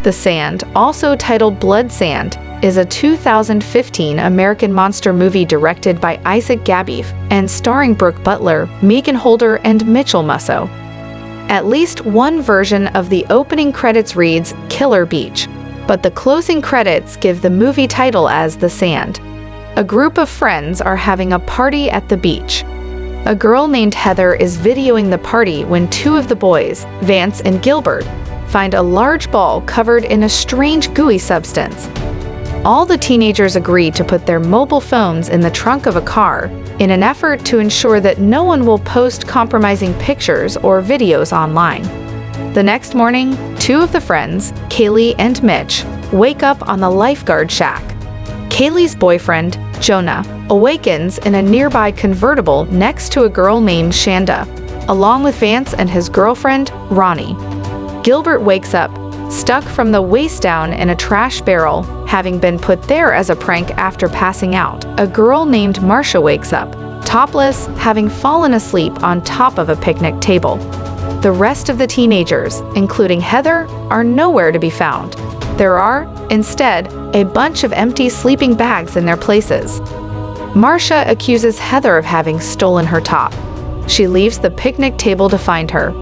The Sand, also titled Blood Sand, is a 2015 American monster movie directed by Isaac Gabaeff and starring Brooke Butler, Meagan and Mitchel Musso. At least one version of the opening credits reads Killer Beach, but the closing credits give the movie title as The Sand. A group of friends are having a party at the beach. A girl named Heather is videoing the party when two of the boys, Vance and Gilbert, find a large ball covered in a strange gooey substance. All the teenagers agree to put their mobile phones in the trunk of a car in an effort to ensure that no one will post compromising pictures or videos online. The next morning, two of the friends, Kaylee and Mitch, wake up on the lifeguard shack. Kaylee's boyfriend, Jonah, awakens in a nearby convertible next to a girl named Chanda, along with Vance and his girlfriend, Ronnie. Gilbert wakes up, stuck from the waist down in a trash barrel, having been put there as a prank after passing out. A girl named Marcia wakes up, topless, having fallen asleep on top of a picnic table. The rest of the teenagers, including Heather, are nowhere to be found. There are, instead, a bunch of empty sleeping bags in their places. Marcia accuses Heather of having stolen her top. She leaves the picnic table to find her.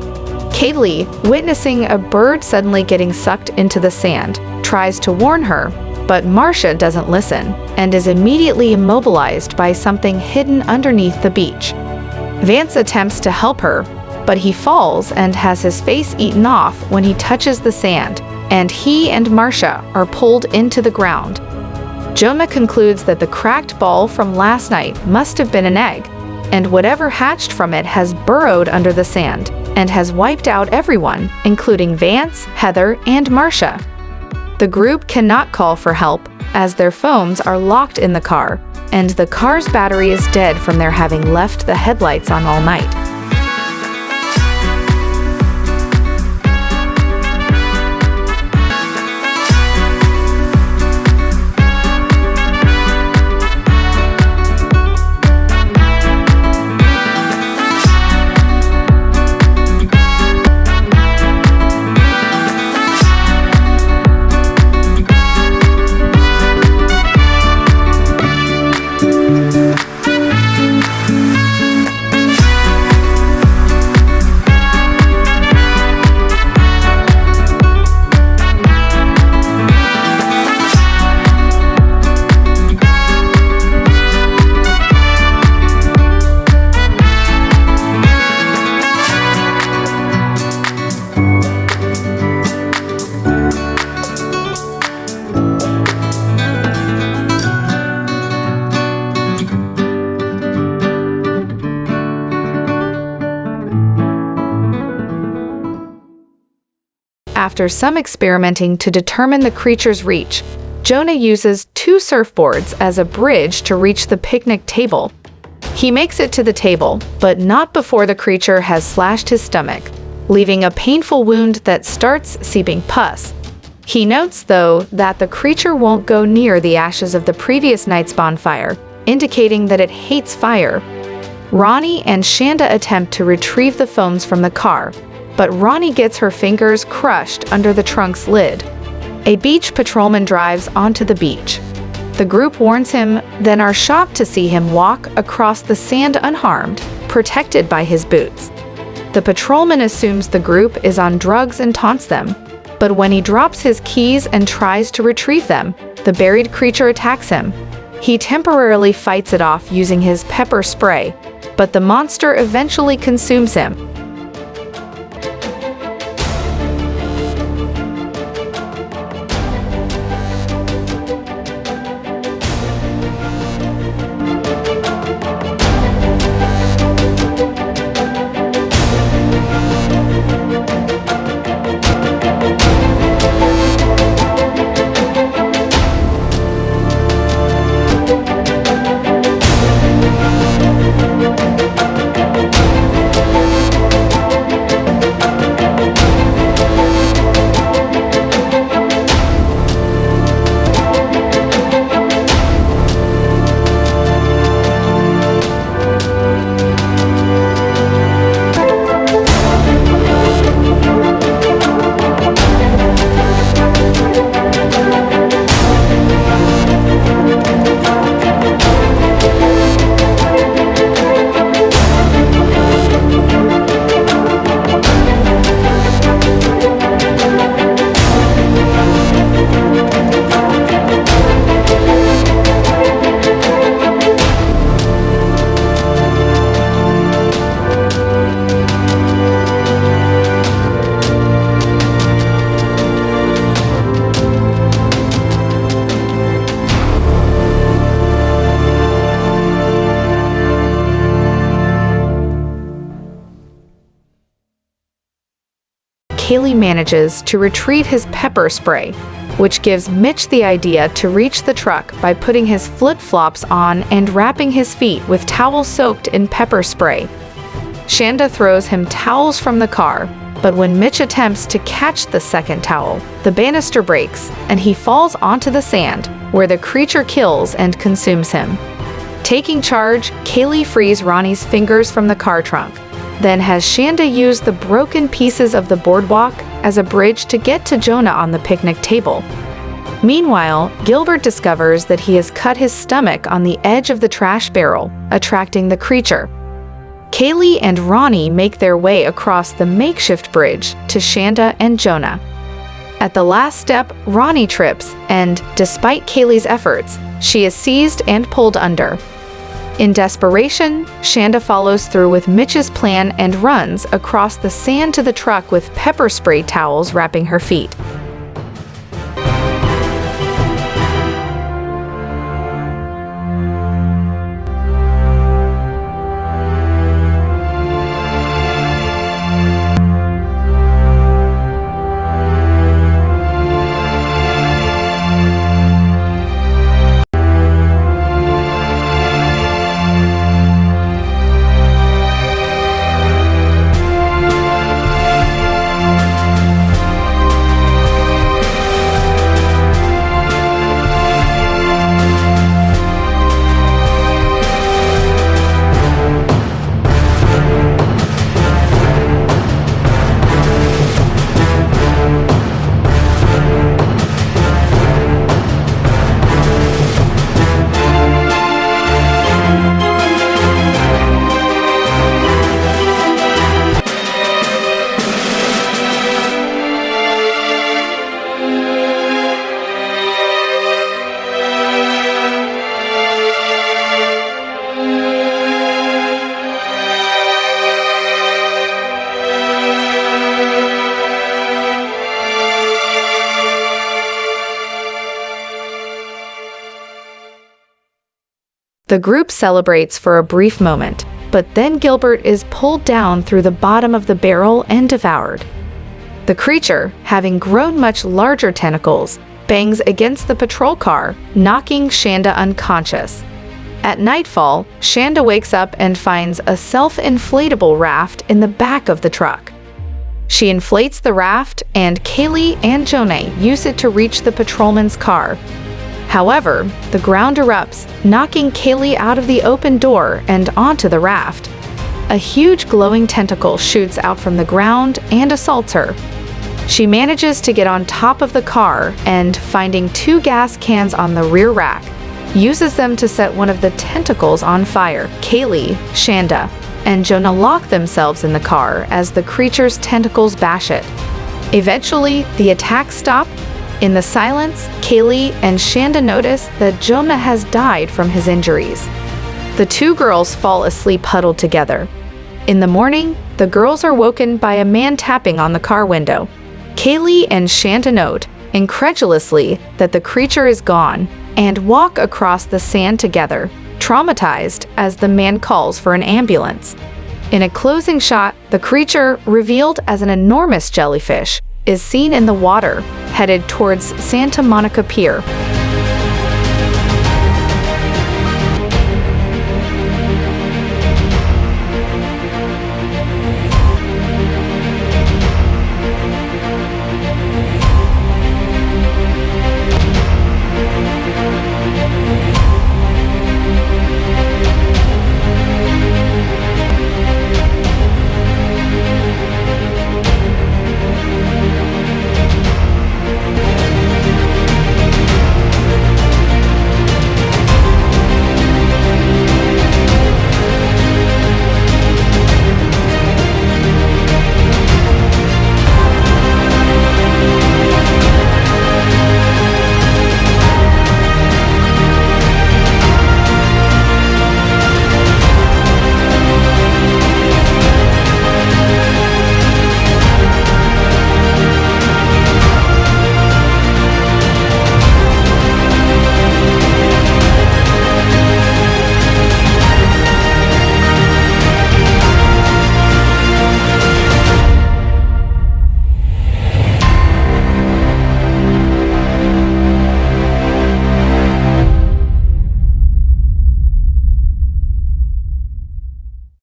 Kaylee, witnessing a bird suddenly getting sucked into the sand, tries to warn her, but Marcia doesn't listen and is immediately immobilized by something hidden underneath the beach. Vance attempts to help her, but he falls and has his face eaten off when he touches the sand, and he and Marcia are pulled into the ground. Jonah concludes that the cracked ball from last night must have been an egg, and whatever hatched from it has burrowed under the sand and has wiped out everyone, including Vance, Heather, and Marcia. The group cannot call for help as their phones are locked in the car, and the car's battery is dead from their having left the headlights on all night. After some experimenting to determine the creature's reach, Jonah uses two surfboards as a bridge to reach the picnic table. He makes it to the table, but not before the creature has slashed his stomach, leaving a painful wound that starts seeping pus. He notes, though, that the creature won't go near the ashes of the previous night's bonfire, indicating that it hates fire. Ronnie and Chanda attempt to retrieve the phones from the car, but Ronnie gets her fingers crushed under the trunk's lid. A beach patrolman drives onto the beach. The group warns him, then are shocked to see him walk across the sand unharmed, protected by his boots. The patrolman assumes the group is on drugs and taunts them, but when he drops his keys and tries to retrieve them, the buried creature attacks him. He temporarily fights it off using his pepper spray, but the monster eventually consumes him. Kaylee manages to retrieve his pepper spray, which gives Mitch the idea to reach the truck by putting his flip-flops on and wrapping his feet with towels soaked in pepper spray. Chanda throws him towels from the car, but when Mitch attempts to catch the second towel, the banister breaks and he falls onto the sand, where the creature kills and consumes him. Taking charge, Kaylee frees Ronnie's fingers from the car trunk, then has Chanda use the broken pieces of the boardwalk as a bridge to get to Jonah on the picnic table. Meanwhile, Gilbert discovers that he has cut his stomach on the edge of the trash barrel, attracting the creature. Kaylee and Ronnie make their way across the makeshift bridge to Chanda and Jonah. At the last step, Ronnie trips, and, despite Kaylee's efforts, she is seized and pulled under. In desperation, Chanda follows through with Mitch's plan and runs across the sand to the truck with pepper spray towels wrapping her feet. The group celebrates for a brief moment, but then Gilbert is pulled down through the bottom of the barrel and devoured. The creature, having grown much larger tentacles, bangs against the patrol car, knocking Chanda unconscious. At nightfall, Chanda wakes up and finds a self-inflatable raft in the back of the truck. She inflates the raft, and Kaylee and Jonah use it to reach the patrolman's car. However, the ground erupts, knocking Kaylee out of the open door and onto the raft. A huge glowing tentacle shoots out from the ground and assaults her. She manages to get on top of the car and, finding 2 gas cans on the rear rack, uses them to set one of the tentacles on fire. Kaylee, Chanda, and Jonah lock themselves in the car as the creature's tentacles bash it. Eventually, the attacks stop. In the silence, Kaylee and Chanda notice that Jonah has died from his injuries. The 2 girls fall asleep huddled together. In the morning, the girls are woken by a man tapping on the car window. Kaylee and Chanda note, incredulously, that the creature is gone, and walk across the sand together, traumatized as the man calls for an ambulance. In a closing shot, the creature, revealed as an enormous jellyfish, is seen in the water, headed towards Santa Monica Pier.